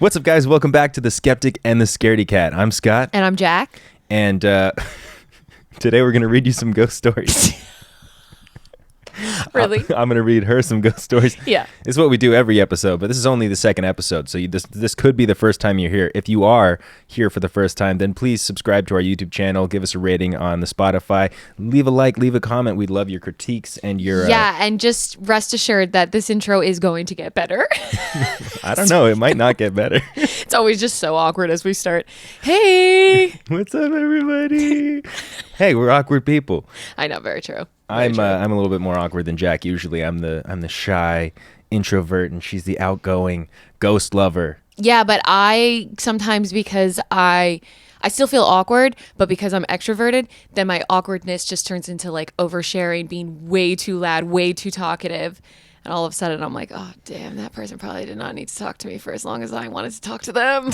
What's up, guys? Welcome back to the Skeptic and the Scaredy Cat. I'm Scott. And I'm Jack. And today we're going to read you some ghost stories. Really? I'm going to read her some ghost stories. Yeah. It's what we do every episode, but this is only the second episode, so this could be the first time you're here. If you are here for the first time, then please subscribe to our YouTube channel, give us a rating on the Spotify, leave a like, leave a comment. We'd love your critiques and your... Yeah, and just rest assured that this intro is going to get better. I don't know. It might not get better. It's always just so awkward as we start. Hey! What's up, everybody? Hey, we're awkward people. I know, very true. I'm a little bit more awkward than Jack. Usually I'm the shy introvert and she's the outgoing ghost lover. Yeah, but I sometimes, because I still feel awkward, but because I'm extroverted, then my awkwardness just turns into like oversharing, being way too loud, way too talkative. And all of a sudden I'm like, oh, damn, that person probably did not need to talk to me for as long as I wanted to talk to them.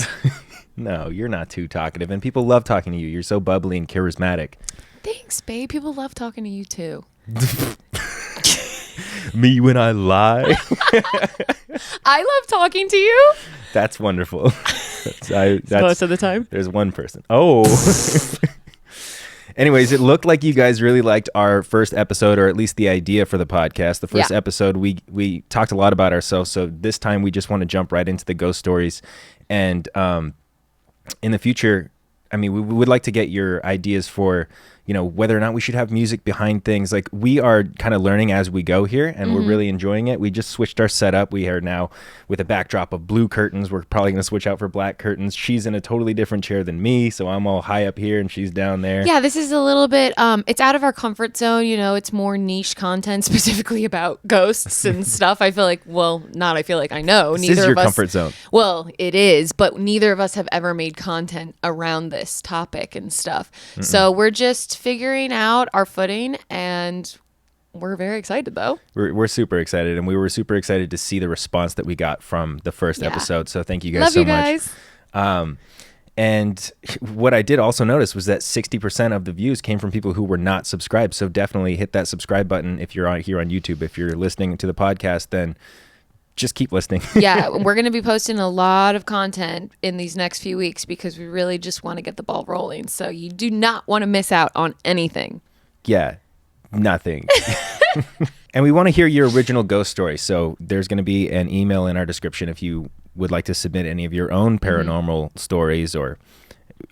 No, you're not too talkative and people love talking to you. You're so bubbly and charismatic. Thanks, babe. People love talking to you too. Me when I lie. I love talking to you. That's wonderful. That's most of the time. There's one person. Oh. Anyways, it looked like you guys really liked our first episode, or at least the idea for the podcast. The first episode, we talked a lot about ourselves. So this time we just want to jump right into the ghost stories. And in the future, I mean, we would like to get your ideas for, you know, whether or not we should have music behind things. Like, we are kind of learning as we go here, and we're really enjoying it. We just switched our setup. We are now with a backdrop of blue curtains. We're probably going to switch out for black curtains. She's in a totally different chair than me, so I'm all high up here and she's down there. Yeah, this is a little bit, it's out of our comfort zone. You know, it's more niche content specifically about ghosts and stuff. I feel like, I know. This is your comfort zone. Well, it is, but neither of us have ever made content around this topic and stuff. So we're just figuring out our footing, and we're very excited though. We're super excited, and we were super excited to see the response that we got from the first episode. So thank you guys so much. And what I did also notice was that 60% of the views came from people who were not subscribed. So definitely hit that subscribe button if you're here on YouTube. If you're listening to the podcast, then just keep listening. Yeah, we're going to be posting a lot of content in these next few weeks because we really just want to get the ball rolling. So you do not want to miss out on anything. Yeah, nothing. And we want to hear your original ghost story. So there's going to be an email in our description if you would like to submit any of your own paranormal stories or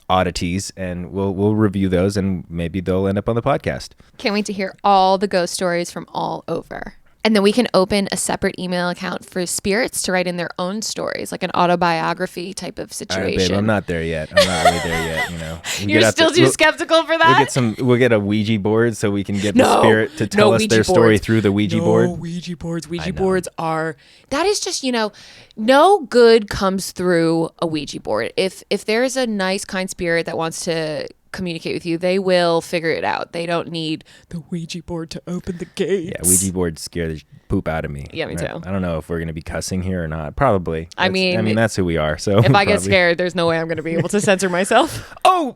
oddities, and we'll review those, and maybe they'll end up on the podcast. Can't wait to hear all the ghost stories from all over. And then we can open a separate email account for spirits to write in their own stories, like an autobiography type of situation. All right, babe, I'm not there yet. I'm not really there yet, you know. You're still too skeptical for that? We'll get a Ouija board so we can get the spirit to tell us their story through the Ouija board. Ouija boards. Ouija boards are... That is just, you know, no good comes through a Ouija board. If there's a nice, kind spirit that wants to communicate with you, they will figure it out. They don't need the Ouija board to open the gates. Yeah, Ouija boards scare the poop out of me. Yeah, me too. I don't know if we're going to be cussing here or not. Probably. I mean, that's who we are. So if I get scared, there's no way I'm going to be able to censor myself. Oh,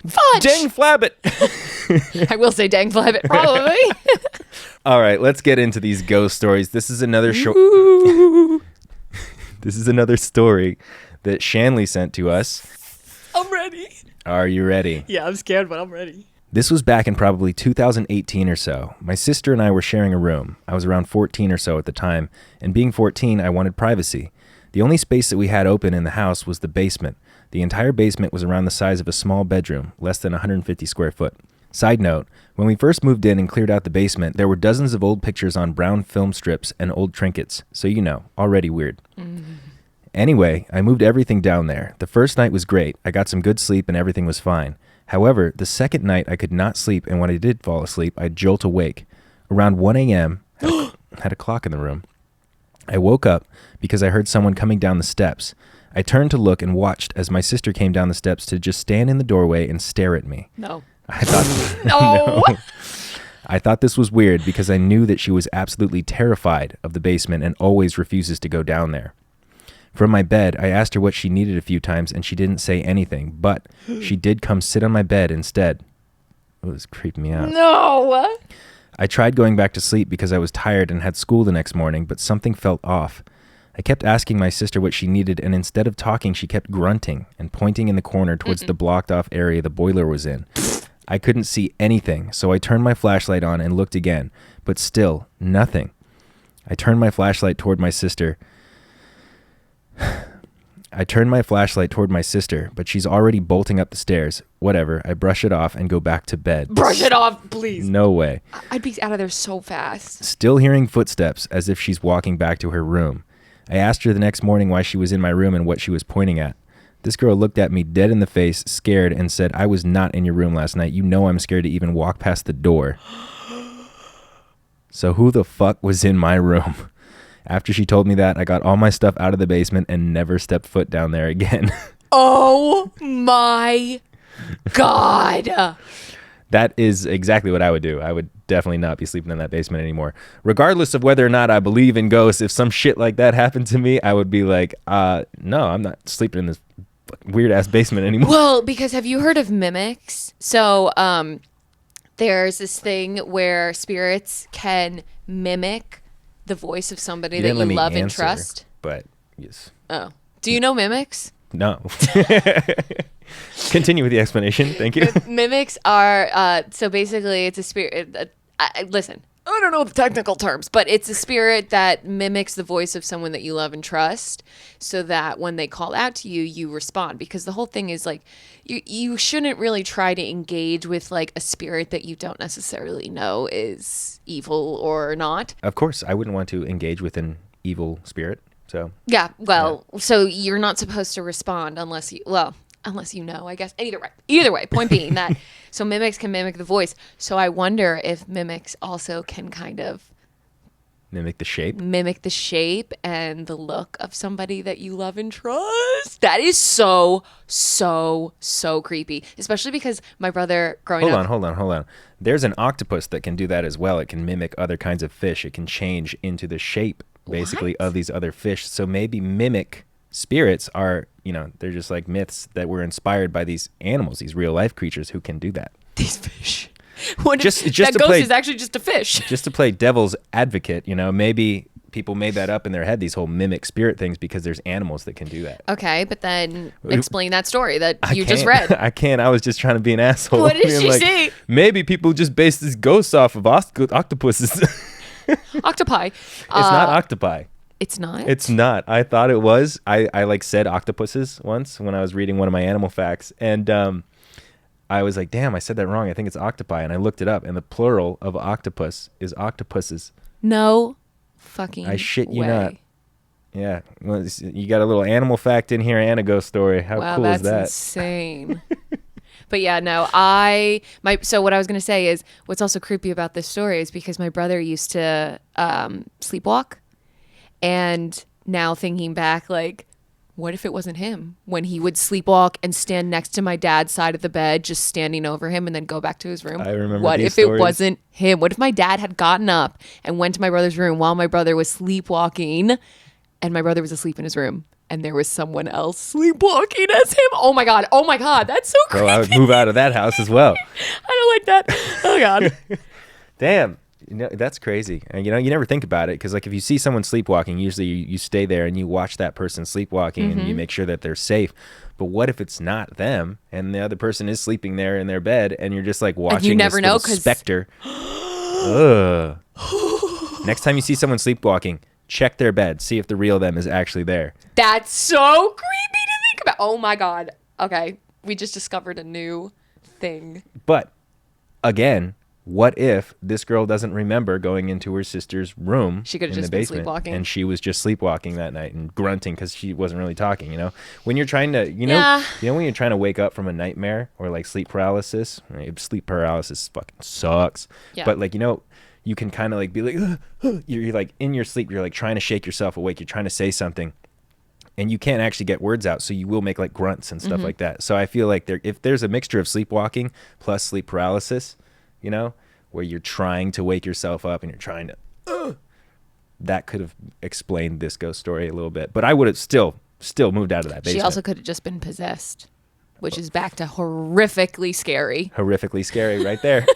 fudge! Dang flabbit! I will say dang flabbit, probably. All right, let's get into these ghost stories. This is another short... This is another story that Shanley sent to us. I'm ready. Are you ready? Yeah, I'm scared, but I'm ready. This was back in probably 2018 or so. My sister and I were sharing a room. I was around 14 or so at the time, and being 14, I wanted privacy. The only space that we had open in the house was the basement. The entire basement was around the size of a small bedroom, less than 150 square foot. Side note, when we first moved in and cleared out the basement, there were dozens of old pictures on brown film strips and old trinkets, so you know, already weird. Anyway, I moved everything down there. The first night was great. I got some good sleep and everything was fine. However, the second night I could not sleep, and when I did fall asleep, I'd jolt awake. Around 1 a.m., had a clock in the room. I woke up because I heard someone coming down the steps. I turned to look and watched as my sister came down the steps to just stand in the doorway and stare at me. No. I thought, no. I thought this was weird because I knew that she was absolutely terrified of the basement and always refuses to go down there. From my bed, I asked her what she needed a few times, and she didn't say anything, but she did come sit on my bed instead. It was creeping me out. No! I tried going back to sleep because I was tired and had school the next morning, but something felt off. I kept asking my sister what she needed, and instead of talking, she kept grunting and pointing in the corner towards the blocked off area the boiler was in. I couldn't see anything, so I turned my flashlight on and looked again, but still nothing. I turned my flashlight toward my sister. But she's already bolting up the stairs. Whatever. I brush it off and go back to bed. Brush it off, please. No way. I'd be out of there so fast. Still hearing footsteps as if she's walking back to her room. I asked her the next morning why she was in my room and what she was pointing at. This girl looked at me dead in the face, scared, and said, I was not in your room last night. You know I'm scared to even walk past the door. So who the fuck was in my room? After she told me that, I got all my stuff out of the basement and never stepped foot down there again. Oh my God. That is exactly what I would do. I would definitely not be sleeping in that basement anymore. Regardless of whether or not I believe in ghosts, if some shit like that happened to me, I would be like, no, I'm not sleeping in this weird ass basement anymore. Well, because have you heard of mimics? So there's this thing where spirits can mimic the voice of somebody that you love and trust. But yes. Oh. Do you know mimics? No. Continue with the explanation. Thank you. Mimics are, so basically it's a spirit. Listen, I don't know the technical terms, but it's a spirit that mimics the voice of someone that you love and trust so that when they call out to you, you respond. Because the whole thing is like, you shouldn't really try to engage with like a spirit that you don't necessarily know is evil or not. Of course, I wouldn't want to engage with an evil spirit. So yeah, well, so you're not supposed to respond unless you know, I guess. Either way, point being that so mimics can mimic the voice. So I wonder if mimics also can kind of mimic the shape and the look of somebody that you love and trust. That is so creepy, especially because my brother growing up. Hold on. There's an octopus that can do that as well. It can mimic other kinds of fish. It can change into the shape basically of these other fish. So maybe mimic spirits are, they're just like myths that were inspired by these animals, these real life creatures who can do that. These fish. Just that ghost is actually just a fish. Just to play devil's advocate, maybe people made that up in their head, these whole mimic spirit things, because there's animals that can do that. Okay, but then explain that story that you just read. I can't. I was just trying to be an asshole. What did she say? Maybe people just base these ghosts off of octopuses. Octopi. It's not octopi. It's not? It's not. I thought it was. I said octopuses once when I was reading one of my animal facts. And I was like, damn, I said that wrong. I think it's octopi. And I looked it up. And the plural of octopus is octopuses. No fucking I shit you way. not. Yeah. Well, you got a little animal fact in here and a ghost story. How cool is that? That's insane. But yeah, no, so what I was going to say is what's also creepy about this story is because my brother used to sleepwalk. And now thinking back, like, what if it wasn't him? When he would sleepwalk and stand next to my dad's side of the bed, just standing over him and then go back to his room. I remember What these if stories. it wasn't him? What if my dad had gotten up and went to my brother's room while my brother was sleepwalking and my brother was asleep in his room and there was someone else sleepwalking as him? Oh my God. That's so creepy. So I would move out of that house as well. I don't like that. Oh God. Damn. That's crazy. And you never think about it because like if you see someone sleepwalking, usually you stay there and you watch that person sleepwalking and you make sure that they're safe. But what if it's not them and the other person is sleeping there in their bed and you're just like watching you never this know little specter. Ugh. Next time you see someone sleepwalking, check their bed, see if the real them is actually there. That's so creepy to think about. Oh my God. Okay. We just discovered a new thing. But again, what if this girl doesn't remember going into her sister's room? She could have in just the been basement, sleepwalking. and she was just sleepwalking that night and grunting because she wasn't really talking. When you're trying to, when you're trying to wake up from a nightmare or like sleep paralysis. Sleep paralysis fucking sucks. Yeah. But like you can kind of like be like, you're like in your sleep. You're like trying to shake yourself awake. You're trying to say something. And you can't actually get words out, so you will make like grunts and stuff like that. So I feel like if there's a mixture of sleepwalking plus sleep paralysis, where you're trying to wake yourself up and you're trying to, that could have explained this ghost story a little bit. But I would have still moved out of that basement. She also could have just been possessed, which is back to horrifically scary. Horrifically scary right there.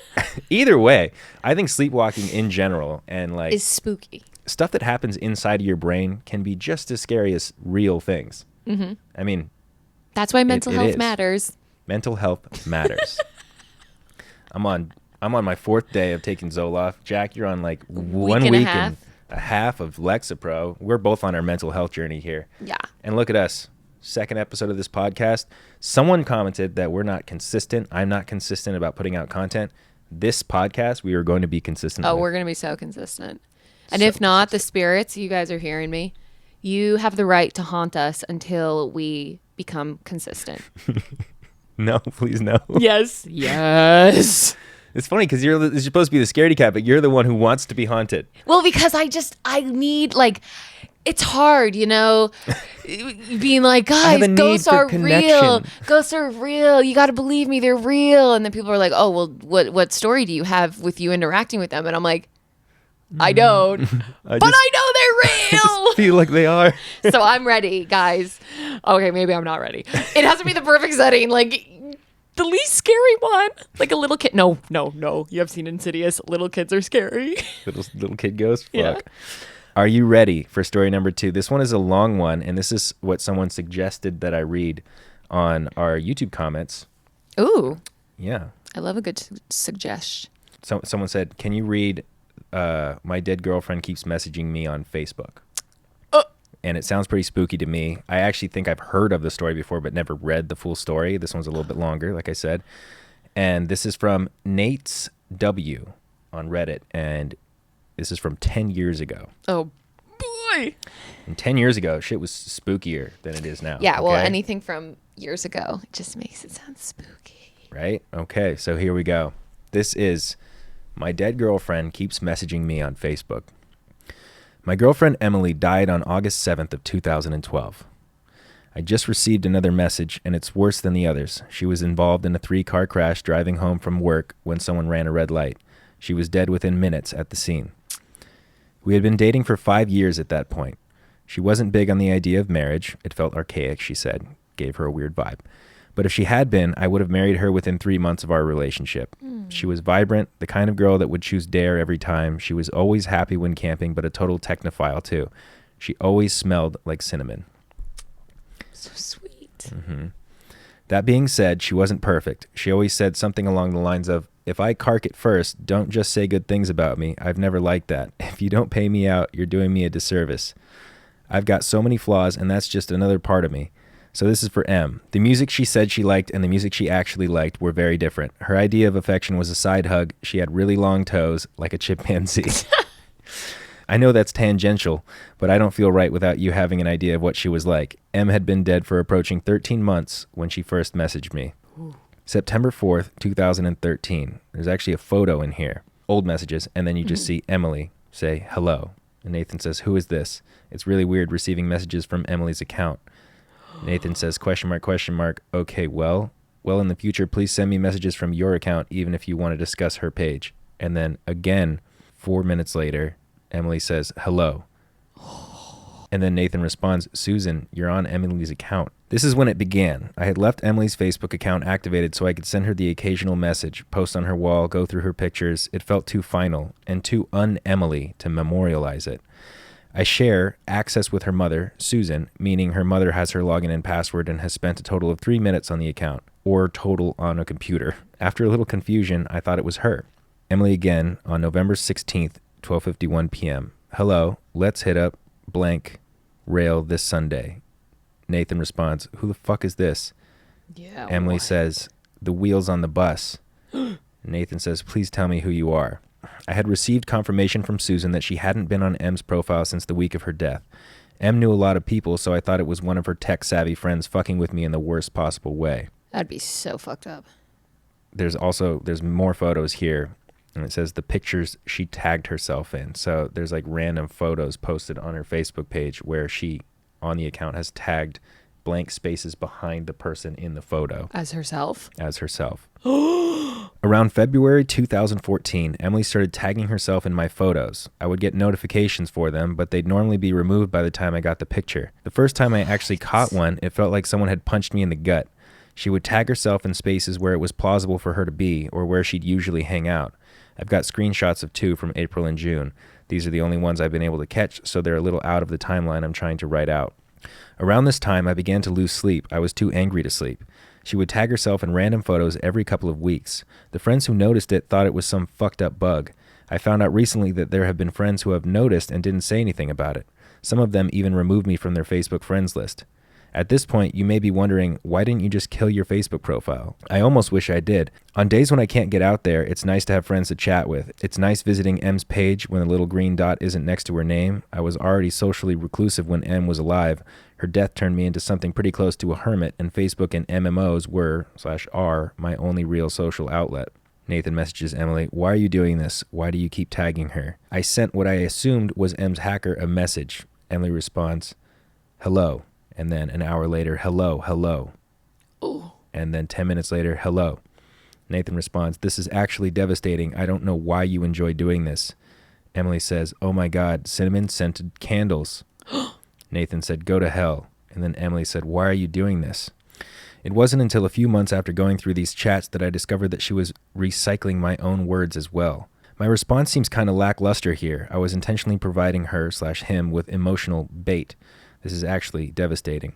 Either way, I think sleepwalking in general and like is spooky. stuff that happens inside of your brain can be just as scary as real things. Mm-hmm. I mean, that's why mental health is. matters. Mental health matters. I'm on my 4th day of taking Zoloft. Jack, you're on like 1 week and a half of Lexapro. We're both on our mental health journey here. Yeah. And look at us. 2nd episode of this podcast. Someone commented that we're not consistent. I'm not consistent about putting out content. This podcast, we are going to be consistent. Oh, we're going to be so consistent. And if not, the spirits, you guys are hearing me. You have the right to haunt us until we become consistent. No, please no. Yes. Yes. It's funny because you're supposed to be the scaredy cat, but you're the one who wants to be haunted. Well, because I need, like, it's hard, you know, being like, guys, ghosts are real. Ghosts are real. You got to believe me, they're real. And then people are like, oh, well, what story do you have with you interacting with them? And I'm like, I don't, but I know they're real. I just feel like they are. So I'm ready, guys. Okay, maybe I'm not ready. It has to be the perfect setting, like the least scary one, like a little kid. No. You have seen Insidious. Little kids are scary. Little kid ghost. Fuck. Yeah. Are you ready for story number 2? This one is a long one, and this is what someone suggested that I read on our YouTube comments. Ooh. Yeah. I love a good suggestion. Someone said, "Can you read? My dead girlfriend keeps messaging me on Facebook." And it sounds pretty spooky to me. I actually think I've heard of the story before, but never read the full story. This one's a little bit longer, like I said. And this is from Nate's W on Reddit, and this is from 10 years ago. Oh, boy. And 10 years ago, shit was spookier than it is now. Yeah, well, anything from years ago, it just makes it sound spooky. Right? Okay, so here we go. This is, my dead girlfriend keeps messaging me on Facebook. My girlfriend Emily died on August 7th of 2012. I just received another message, and it's worse than the others. She was involved in a 3-car crash driving home from work when someone ran a red light. She was dead within minutes at the scene. We had been dating for 5 years at that point. She wasn't big on the idea of marriage. It felt archaic, she said. Gave her a weird vibe. But if she had been, I would have married her within 3 months of our relationship. She was vibrant, the kind of girl that would choose dare every time. She was always happy when camping, but a total technophile too. She always smelled like cinnamon. So sweet. Mm-hmm. That being said, she wasn't perfect. She always said something along the lines of, if I cark it first, don't just say good things about me. I've never liked that. If you don't pay me out, you're doing me a disservice. I've got so many flaws, and that's just another part of me. So this is for M. The music she said she liked and the music she actually liked were very different. Her idea of affection was a side hug. She had really long toes, like a chimpanzee. I know that's tangential, but I don't feel right without you having an idea of what she was like. M had been dead for approaching 13 months when she first messaged me. Ooh. September 4th, 2013. There's actually a photo in here. Old messages, and then you just see Emily say, hello. And Nathan says, who is this? It's really weird receiving messages from Emily's account. Nathan says, question mark, okay, well, in the future, please send me messages from your account, even if you want to discuss her page. And then again, 4 minutes later, Emily says, hello. And then Nathan responds, Susan, you're on Emily's account. This is when it began. I had left Emily's Facebook account activated so I could send her the occasional message, post on her wall, go through her pictures. It felt too final and too un-Emily to memorialize it. I share access with her mother, Susan, meaning her mother has her login and password and has spent a total of 3 minutes on the account, or total on a computer. After a little confusion, I thought it was her. Emily again on November 16th, 12:51 p.m. Hello, let's hit up blank rail this Sunday. Nathan responds, who the fuck is this? Yeah. Emily says, the wheels on the bus. Nathan says, please tell me who you are. I had received confirmation from Susan that she hadn't been on M's profile since the week of her death. M knew a lot of people, so I thought it was one of her tech-savvy friends fucking with me in the worst possible way. That'd be so fucked up. There's more photos here, and it says the pictures she tagged herself in. So there's like random photos posted on her Facebook page where she, on the account, has tagged blank spaces behind the person in the photo. As herself? As herself. Around February 2014, Emily started tagging herself in my photos. I would get notifications for them, but they'd normally be removed by the time I got the picture. The first time I actually caught one, it felt like someone had punched me in the gut. She would tag herself in spaces where it was plausible for her to be, or where she'd usually hang out. I've got screenshots of 2 from April and June. These are the only ones I've been able to catch, so they're a little out of the timeline I'm trying to write out. Around this time, I began to lose sleep. I was too angry to sleep. She would tag herself in random photos every couple of weeks. The friends who noticed it thought it was some fucked up bug. I found out recently that there have been friends who have noticed and didn't say anything about it. Some of them even removed me from their Facebook friends list. At this point, you may be wondering, why didn't you just kill your Facebook profile? I almost wish I did. On days when I can't get out there, it's nice to have friends to chat with. It's nice visiting M's page when the little green dot isn't next to her name. I was already socially reclusive when M was alive. Her death turned me into something pretty close to a hermit, and Facebook and MMOs were/are my only real social outlet. Nathan messages Emily, why are you doing this? Why do you keep tagging her? I sent what I assumed was M's hacker a message. Emily responds, hello. And then an hour later, hello, hello. Ooh. And then 10 minutes later, hello. Nathan responds, this is actually devastating. I don't know why you enjoy doing this. Emily says, oh my God, cinnamon-scented candles. Nathan said, go to hell. And then Emily said, why are you doing this? It wasn't until a few months after going through these chats that I discovered that she was recycling my own words as well. My response seems kind of lackluster here. I was intentionally providing her/him with emotional bait. This is actually devastating.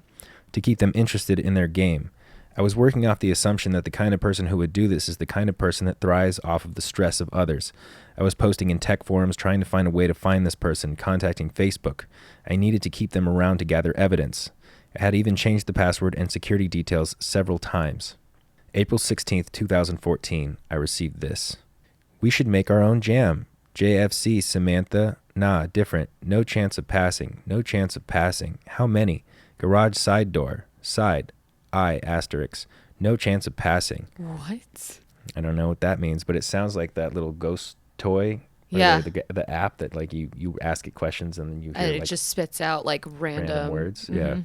To keep them interested in their game. I was working off the assumption that the kind of person who would do this is the kind of person that thrives off of the stress of others. I was posting in tech forums trying to find a way to find this person, contacting Facebook. I needed to keep them around to gather evidence. I had even changed the password and security details several times. April 16th, 2014, I received this. We should make our own jam. JFC, Samantha. Nah, different. No chance of passing. No chance of passing. How many? Garage side door. Side. I, asterisk. No chance of passing. What? I don't know what that means, but it sounds like that little ghost toy. Yeah. The app that like you ask it questions and then you hear And it like just spits out like random words. Mm-hmm. Yeah.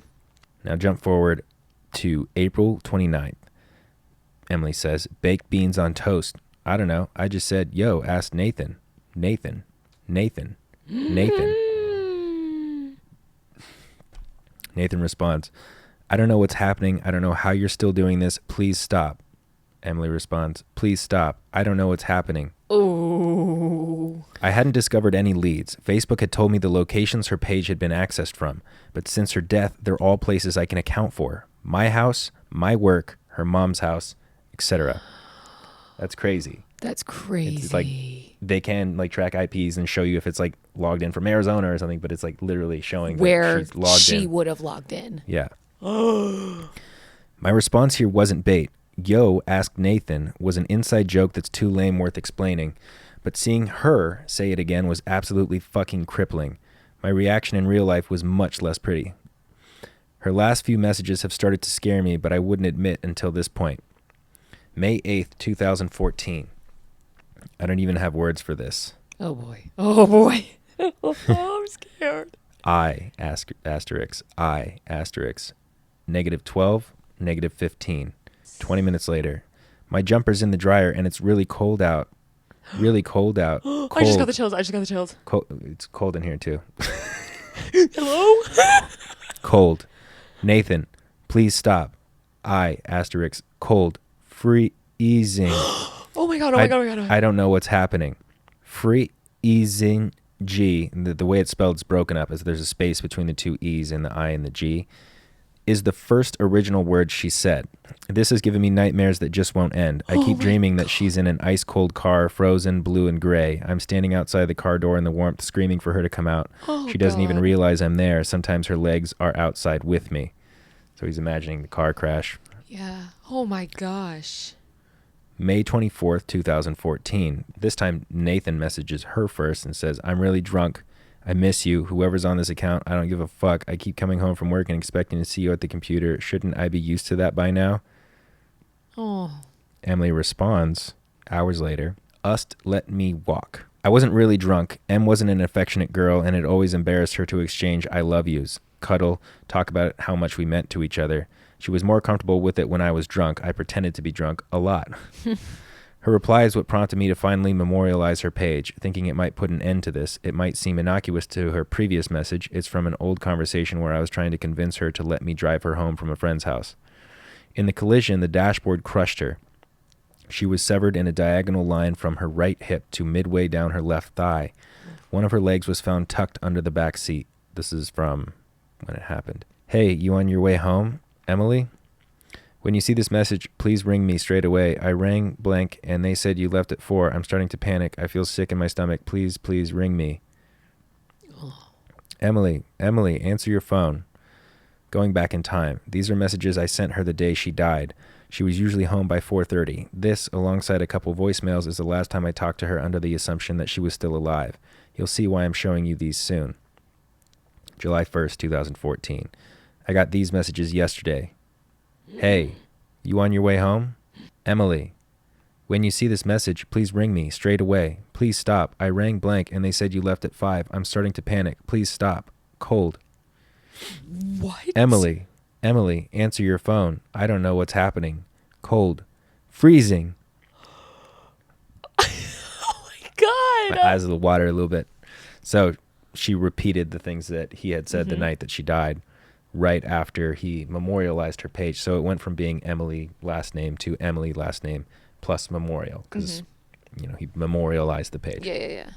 Now jump forward to April 29th. Emily says, baked beans on toast. I don't know. I just said, yo, ask Nathan. Nathan. Nathan. Nathan. Nathan responds, I don't know what's happening. I don't know how you're still doing this. Please stop. Emily responds, please stop. I don't know what's happening. Oh. I hadn't discovered any leads. Facebook had told me the locations her page had been accessed from, but since her death, they're all places I can account for. My house, my work, her mom's house, etc. That's crazy. That's crazy. It's like they can like track IPs and show you if it's like logged in from Arizona or something, but it's like literally showing where that she's logged she in. would have logged in. Yeah. My response here wasn't bait. Yo, asked Nathan was an inside joke that's too lame worth explaining, but seeing her say it again was absolutely fucking crippling. My reaction in real life was much less pretty. Her last few messages have started to scare me, but I wouldn't admit until this point. May 8th, 2014. I don't even have words for this. Oh boy. Oh boy. Oh, I'm scared. I, asterisk, I, asterisk, -12, -15. 20 minutes later. My jumper's in the dryer and it's really cold out. Really cold out. Cold. I just got the chills. It's cold in here too. Hello? Cold. Nathan, please stop. I, asterisk, cold. Freezing. Oh my god. I don't know what's happening. Freezing G. The way it's spelled is broken up as there's a space between the two E's and the I and the G. Is the first original word she said. This has given me nightmares that just won't end. I keep dreaming that she's in an ice-cold car, frozen, blue, and gray. I'm standing outside the car door in the warmth, screaming for her to come out. She doesn't even realize I'm there. Sometimes her legs are outside with me. So he's imagining the car crash. Yeah. Oh my gosh. May 24th, 2014. This time, Nathan messages her first and says, I'm really drunk. I miss you. Whoever's on this account, I don't give a fuck. I keep coming home from work and expecting to see you at the computer. Shouldn't I be used to that by now? Oh. Emily responds, hours later, Ust let me walk. I wasn't really drunk. Em wasn't an affectionate girl, and it always embarrassed her to exchange I love yous, cuddle, talk about how much we meant to each other. She was more comfortable with it when I was drunk. I pretended to be drunk a lot. Her reply is what prompted me to finally memorialize her page, thinking it might put an end to this. It might seem innocuous to her previous message. It's from an old conversation where I was trying to convince her to let me drive her home from a friend's house. In the collision, the dashboard crushed her. She was severed in a diagonal line from her right hip to midway down her left thigh. One of her legs was found tucked under the back seat. This is from when it happened. Hey, you on your way home, Emily? When you see this message, please ring me straight away. I rang blank and they said you left at 4. I'm starting to panic. I feel sick in my stomach. Please ring me. Emily, answer your phone. Going back in time. These are messages I sent her the day she died. She was usually home by 4:30. This, alongside a couple voicemails, is the last time I talked to her under the assumption that she was still alive. You'll see why I'm showing you these soon. July 1st, 2014. I got these messages yesterday. Hey, you on your way home? Emily, when you see this message, please ring me straight away. Please stop. I rang blank and they said you left at 5. I'm starting to panic. Please stop. Cold. What? Emily, answer your phone. I don't know what's happening. Cold. Freezing. Oh my God. My eyes of the water a little bit. So she repeated the things that he had said the night that she died right after he memorialized her page. So it went from being Emily last name to Emily last name plus memorial because, he memorialized the page. Yeah.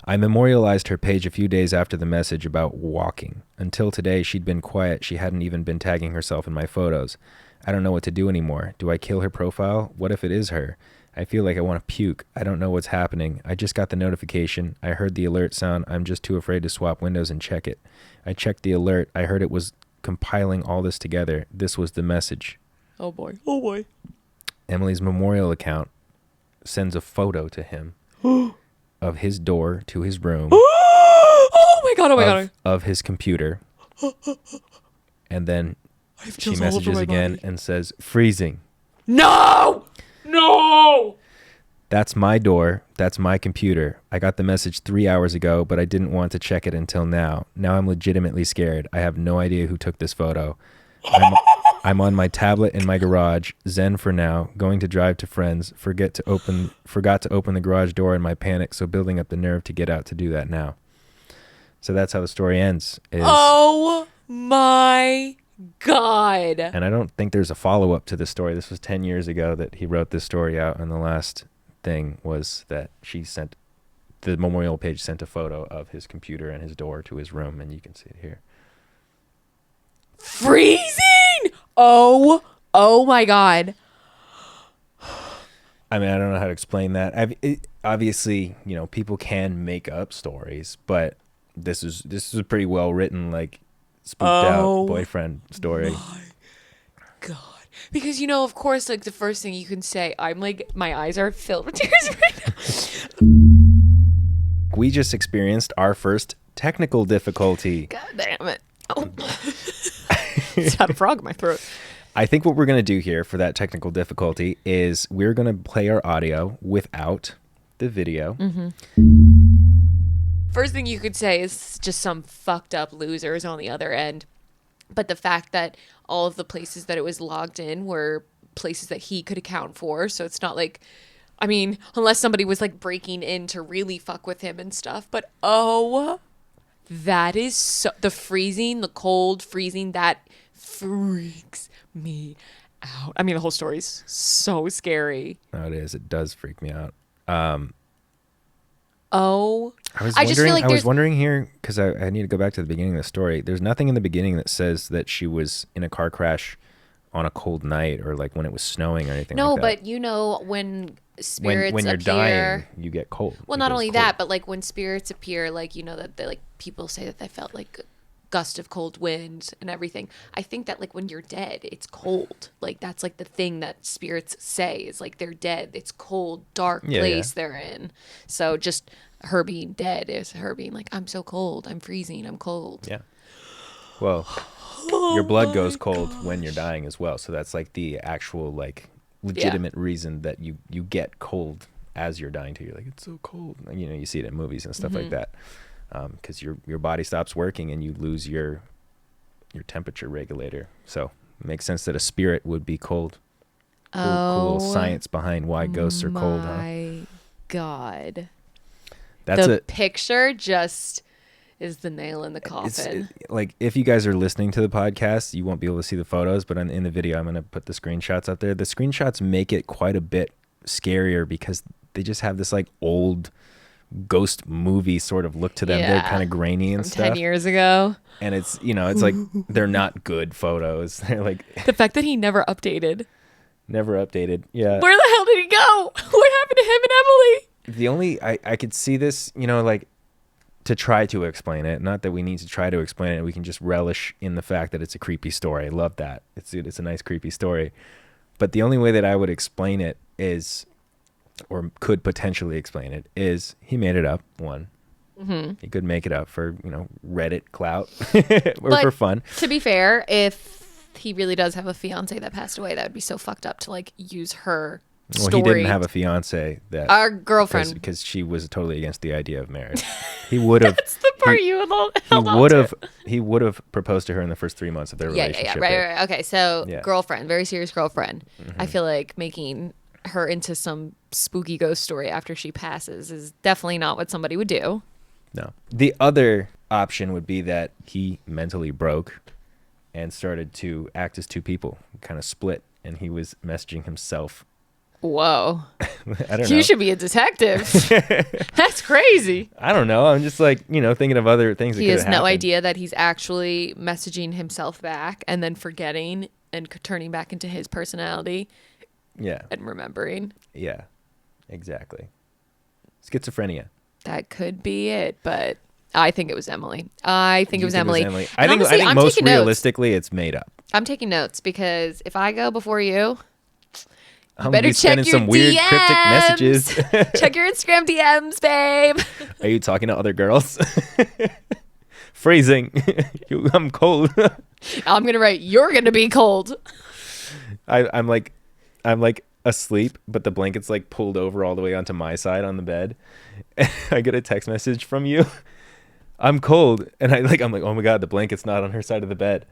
I memorialized her page a few days after the message about walking. Until today, she'd been quiet. She hadn't even been tagging herself in my photos. I don't know what to do anymore. Do I kill her profile? What if it is her? I feel like I want to puke. I don't know what's happening. I just got the notification. I heard the alert sound. I'm just too afraid to swap windows and check it. I checked the alert. I heard it was compiling all this together. This was the message. Oh boy. Emily's memorial account sends a photo to him of his door to his room. Oh my God. Of his computer. And then she messages again and says, freezing. No! That's my door. That's my computer. I got the message 3 hours ago, but I didn't want to check it until now. Now I'm legitimately scared. I have no idea who took this photo. I'm on my tablet in my garage, zen for now, going to drive to friends, forgot to open the garage door in my panic, so building up the nerve to get out to do that now. So that's how the story ends. Oh my God. And I don't think there's a follow-up to this story. This was 10 years ago that he wrote this story out, and the last thing was that the memorial page sent a photo of his computer and his door to his room, and you can see it here. Freezing! Oh my God. I mean, I don't know how to explain that. Obviously, people can make up stories, but this is a pretty well written, like spooked out boyfriend story. My God. Because of course, like the first thing you can say, I'm like, my eyes are filled with tears right now. We just experienced our first technical difficulty. God damn it. Oh. Just had a frog in my throat. I think what we're going to do here for that technical difficulty is we're going to play our audio without the video. First thing you could say is just some fucked up losers on the other end. But the fact that all of the places that it was logged in were places that he could account for. So it's not like, I mean, unless somebody was like breaking in to really fuck with him and stuff. But that is so, the freezing, the cold freezing, that freaks me out. I mean, the whole story's so scary. Oh, it is. It does freak me out. I just feel like I was wondering here, because I need to go back to the beginning of the story. There's nothing in the beginning that says that she was in a car crash on a cold night or like when it was snowing or anything like that. No, but when spirits when you're appear, dying, you get cold. Well, not only that, but like when spirits appear, like, that they, like, people say that they felt like a gust of cold wind and everything. I think that like when you're dead, it's cold. Like that's like the thing that spirits say is like they're dead. It's cold, dark place they're in. So just her being dead is her being like, I'm so cold, I'm freezing, I'm cold. Yeah. Well, your blood goes cold when you're dying as well. So that's like the actual like legitimate reason that you get cold as you're dying too. You're like, it's so cold. You see it in movies and stuff like that. Because your body stops working and you lose your temperature regulator. So it makes sense that a spirit would be cold. Cool little science behind why ghosts are cold, huh? My God. That's the picture just is the nail in the coffin. Like if you guys are listening to the podcast, you won't be able to see the photos, but in the video, I'm going to put the screenshots up there. The screenshots make it quite a bit scarier because they just have this like old ghost movie sort of look to them. Yeah. They're kind of grainy and From stuff. 10 years ago. And it's, it's like they're not good photos. They're like The fact that he never updated. never updated. Yeah. Where the hell did he go? What happened to him and Emily? The only I could see this, like to try to explain it. Not that we need to try to explain it. We can just relish in the fact that it's a creepy story. I love that. It's a nice creepy story. But the only way that I would explain it is, or could potentially explain it, is he made it up. One. Mm-hmm. He could make it up for, Reddit clout or But for fun. To be fair, if he really does have a fiance that passed away, that would be so fucked up to like use her story. Well, he didn't have a fiance that Our girlfriend. because she was totally against the idea of marriage. He would have. That's the part you held on to. He would have proposed to her in the first 3 months of their relationship. Right. Okay, so Yeah. girlfriend, very serious girlfriend. Mm-hmm. I feel like making her into some spooky ghost story after she passes is definitely not what somebody would do. No. The other option would be that he mentally broke and started to act as two people, kind of split, and he was messaging himself. Whoa. I don't know. You should be a detective. That's crazy. I don't know. I'm just like, thinking of other things that He could has have no happened. idea that he's actually messaging himself back and then forgetting and turning back into his personality Yeah. and remembering. Yeah. Exactly. Schizophrenia. That could be it, but I think it was Emily. I think it was Emily. I And think honestly, I'm most taking notes. realistically it's made up. I'm taking notes because if I go before you, I'm better be check sending your some weird DMs. cryptic messages. Check your Instagram DMs, babe. Are you talking to other girls? Phrasing. I'm cold. I'm gonna write, "You're gonna be cold." I'm like asleep, but the blanket's like pulled over all the way onto my side on the bed. I get a text message from you. I'm cold, and I'm like, oh my god, the blanket's not on her side of the bed.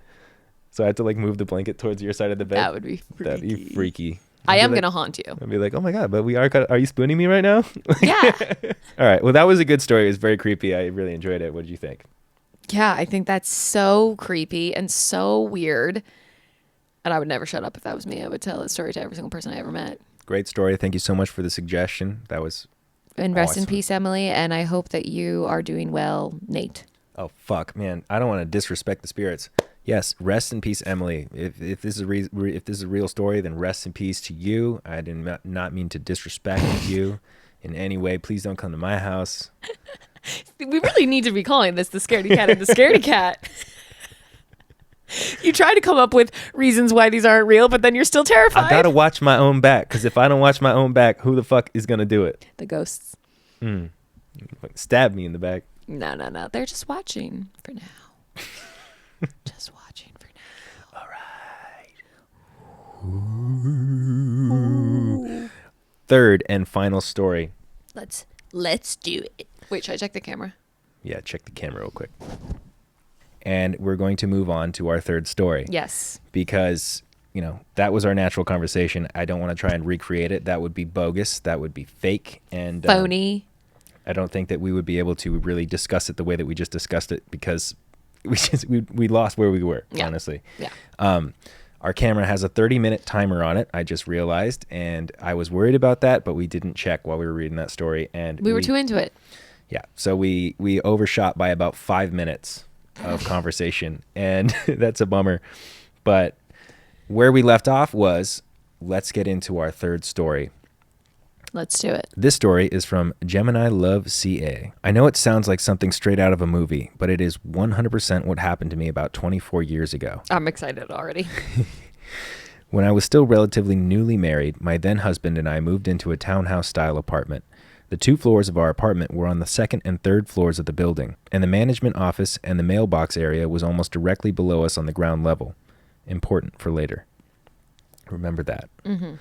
So I have to like move the blanket towards your side of the bed. That would be freaky. That'd be freaky. I am like, gonna haunt you. I'd be like, oh my god, but are you spooning me right now? Yeah. All right. Well, that was a good story. It was very creepy. I really enjoyed it. What did you think? Yeah, I think that's so creepy and so weird. And I would never shut up if that was me. I would tell that story to every single person I ever met. Great story. Thank you so much for the suggestion. That was And rest in awesome. peace, Emily. And I hope that you are doing well, Nate. Oh fuck, man! I don't want to disrespect the spirits. Yes, rest in peace, Emily. If this is if this is a real story, then rest in peace to you. I did not mean to disrespect you in any way. Please don't come to my house. We really need to be calling this the Scaredy Cat and the Scaredy Cat. You try to come up with reasons why these aren't real, but then you're still terrified. I gotta watch my own back, because if I don't watch my own back, who the fuck is gonna do it? The ghosts. Stab me in the back. No. They're just watching for now. Just watching for now. All right. Third and final story. Let's do it. Wait, should I check the camera? Yeah, check the camera real quick. And we're going to move on to our third story. Yes. Because, that was our natural conversation. I don't want to try and recreate it. That would be bogus. That would be fake. And Phony. I don't think that we would be able to really discuss it the way that we just discussed it, because we lost where we were, honestly. Yeah. Our camera has a 30-minute timer on it, I just realized, and I was worried about that, but we didn't check while we were reading that story. And We were too into it. Yeah, so we overshot by about 5 minutes of conversation, and that's a bummer. But where we left off was, let's get into our third story. Let's do it. This story is from Gemini Love CA. I know it sounds like something straight out of a movie, but it is 100% what happened to me about 24 years ago. I'm excited already. When I was still relatively newly married, my then husband and I moved into a townhouse-style apartment. The 2 floors of our apartment were on the second and third floors of the building, and the management office and the mailbox area was almost directly below us on the ground level. Important for later. Remember that. Mm-hmm.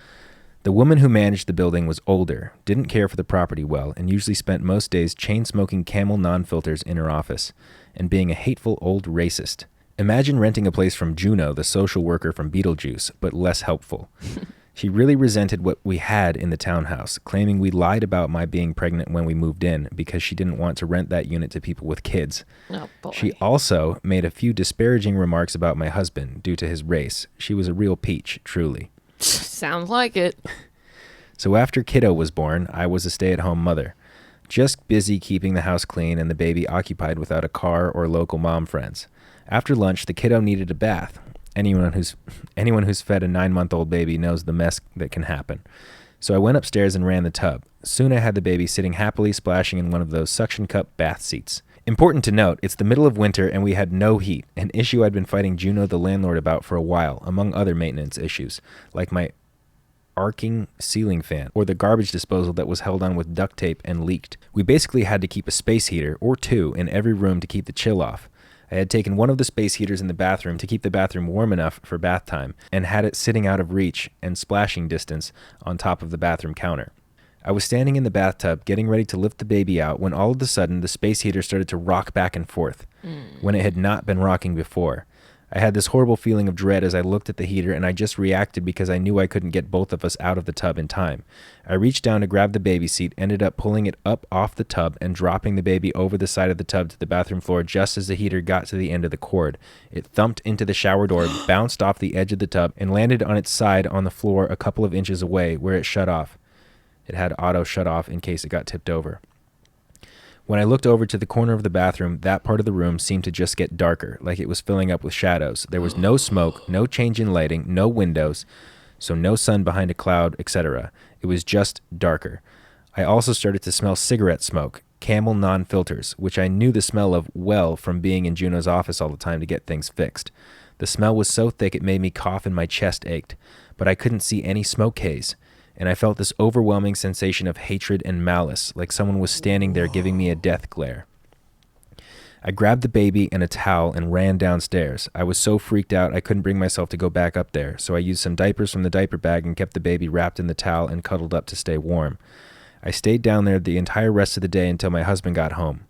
The woman who managed the building was older, didn't care for the property well, and usually spent most days chain-smoking Camel non-filters in her office, and being a hateful old racist. Imagine renting a place from Juno, the social worker from Beetlejuice, but less helpful. She really resented what we had in the townhouse, claiming we lied about my being pregnant when we moved in because she didn't want to rent that unit to people with kids. Oh, boy. She also made a few disparaging remarks about my husband due to his race. She was a real peach, truly. Sounds like it. So after kiddo was born, I was a stay-at-home mother. Just busy keeping the house clean and the baby occupied without a car or local mom friends. After lunch, the kiddo needed a bath. Anyone who's fed a 9-month-old baby knows the mess that can happen. So I went upstairs and ran the tub. Soon I had the baby sitting happily splashing in one of those suction cup bath seats. Important to note, it's the middle of winter and we had no heat, an issue I'd been fighting Juno the landlord about for a while, among other maintenance issues, like my arcing ceiling fan or the garbage disposal that was held on with duct tape and leaked. We basically had to keep a space heater, or two, in every room to keep the chill off. I had taken one of the space heaters in the bathroom to keep the bathroom warm enough for bath time and had it sitting out of reach and splashing distance on top of the bathroom counter. I was standing in the bathtub getting ready to lift the baby out when all of a sudden the space heater started to rock back and forth when it had not been rocking before. I had this horrible feeling of dread as I looked at the heater, and I just reacted because I knew I couldn't get both of us out of the tub in time. I reached down to grab the baby seat, ended up pulling it up off the tub and dropping the baby over the side of the tub to the bathroom floor just as the heater got to the end of the cord. It thumped into the shower door, bounced off the edge of the tub, and landed on its side on the floor a couple of inches away where it shut off. It had auto shut off in case it got tipped over. When I looked over to the corner of the bathroom, that part of the room seemed to just get darker, like it was filling up with shadows. There was no smoke, no change in lighting, no windows, so no sun behind a cloud, etc. It was just darker. I also started to smell cigarette smoke, Camel non-filters, which I knew the smell of well from being in Juno's office all the time to get things fixed. The smell was so thick it made me cough and my chest ached, but I couldn't see any smoke haze. And I felt this overwhelming sensation of hatred and malice, like someone was standing there giving me a death glare. I grabbed the baby and a towel and ran downstairs. I was so freaked out I couldn't bring myself to go back up there, so I used some diapers from the diaper bag and kept the baby wrapped in the towel and cuddled up to stay warm. I stayed down there the entire rest of the day until my husband got home.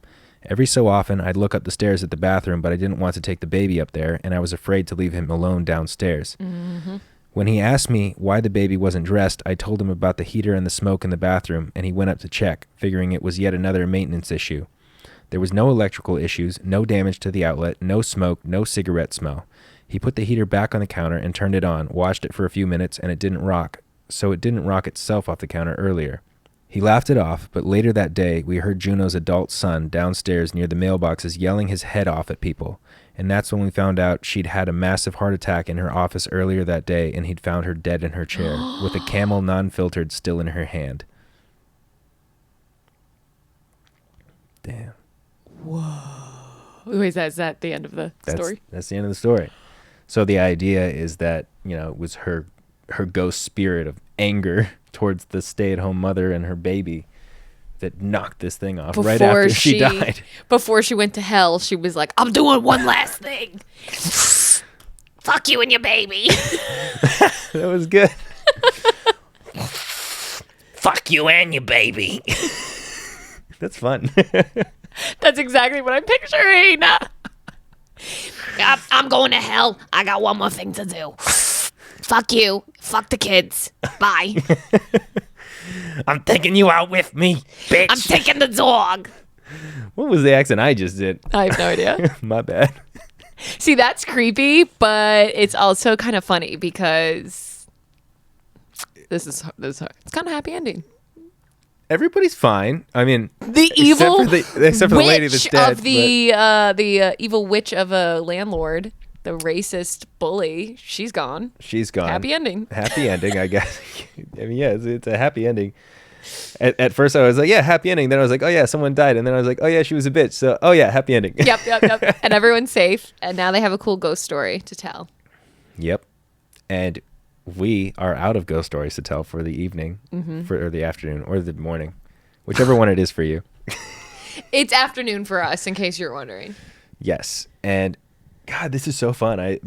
Every so often, I'd look up the stairs at the bathroom, but I didn't want to take the baby up there, and I was afraid to leave him alone downstairs. Mm-hmm. When he asked me why the baby wasn't dressed, I told him about the heater and the smoke in the bathroom, and he went up to check, figuring it was yet another maintenance issue. There was no electrical issues, no damage to the outlet, no smoke, no cigarette smell. He put the heater back on the counter and turned it on, watched it for a few minutes, and it didn't rock, so it didn't rock itself off the counter earlier. He laughed it off, but later that day, we heard Juno's adult son downstairs near the mailboxes yelling his head off at people. And that's when we found out she'd had a massive heart attack in her office earlier that day, and he'd found her dead in her chair, with a Camel non-filtered still in her hand. Damn. Whoa. Wait, is that the end of the story? That's the end of the story. So the idea is that, it was her ghost spirit of anger towards the stay-at-home mother and her baby that knocked this thing off right after she died. Before she went to hell, she was like, I'm doing one last thing. Fuck you and your baby. That was good. Fuck you and your baby. That's fun. That's exactly what I'm picturing. I'm going to hell. I got one more thing to do. Fuck you. Fuck the kids. Bye. I'm taking you out with me, bitch. I'm taking the dog. What was the accent I just did? I have no idea. My bad. See, that's creepy, but it's also kind of funny because this is it's kind of happy ending. Everybody's fine. I mean, the evil except for the lady that's dead. Of the evil witch of a landlord, the racist bully, she's gone. She's gone. Happy ending. Happy ending, I guess. I mean, yeah, it's a happy ending. At first, I was like, yeah, happy ending. Then I was like, oh, yeah, someone died. And then I was like, oh, yeah, she was a bitch. So, oh, yeah, happy ending. Yep. And everyone's safe. And now they have a cool ghost story to tell. Yep. And we are out of ghost stories to tell for the evening, or the afternoon, or the morning, whichever one it is for you. It's afternoon for us, in case you're wondering. Yes. And God, this is so fun. I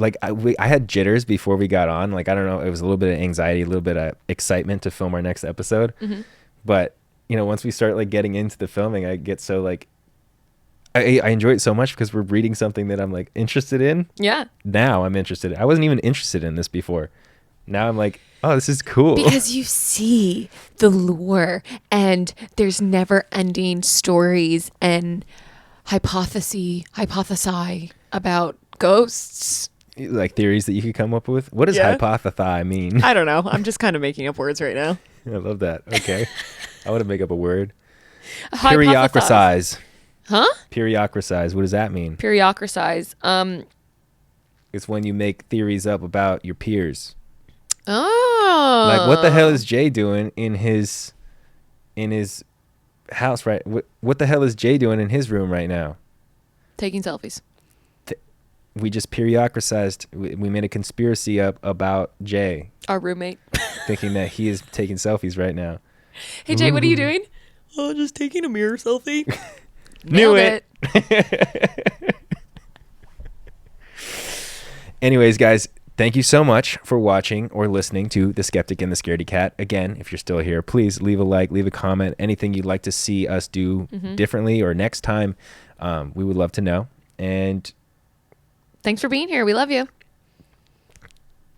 had jitters before we got on. Like, I don't know, it was a little bit of anxiety, a little bit of excitement to film our next episode. Mm-hmm. But, once we start like getting into the filming, I get so like, I enjoy it so much because we're reading something that I'm like interested in. Yeah. Now I'm interested. I wasn't even interested in this before. Now I'm like, oh, this is cool. Because you see the lore and there's never ending stories and hypothesize about ghosts. Like theories that you could come up with? What does hypothesize mean? I don't know. I'm just kind of making up words right now. I love that. Okay. I want to make up a word. Hypothesize. Periocrasize. Huh? Periocrasize. What does that mean? Periocrasize. It's when you make theories up about your peers. Oh. Like, what the hell is Jay doing in his house right? What the hell is Jay doing in his room right now? Taking selfies. We just periocrasized. We made a conspiracy up about Jay, Our roommate. thinking that he is taking selfies right now. Hey, Jay, what are you doing? Oh, just taking a mirror selfie. Knew Nailed it. Anyways, guys, thank you so much for watching or listening to The Skeptic and the Scaredy Cat. Again, if you're still here, please leave a like, leave a comment, anything you'd like to see us do differently or next time. We would love to know. And Thanks for being here. We love you.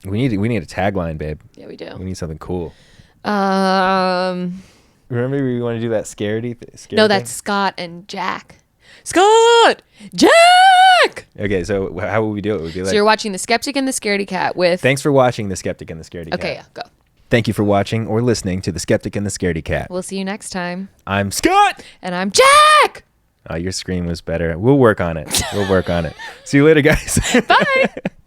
we need a tagline, babe. Yeah, we do. We need something cool. No, Remember we want to do that Scaredy thing? that's Scott and Jack. Scott! Jack! Okay, so how would we do it? We'd be So like, you're watching The Skeptic and the Scaredy Cat with... thanks for watching The Skeptic and the Scaredy Cat. Okay, yeah, go. Thank you for watching or listening to The Skeptic and the Scaredy Cat. We'll see you next time. I'm Scott! And I'm Jack! Oh, your scream was better. We'll work on it. See you later, guys. Bye!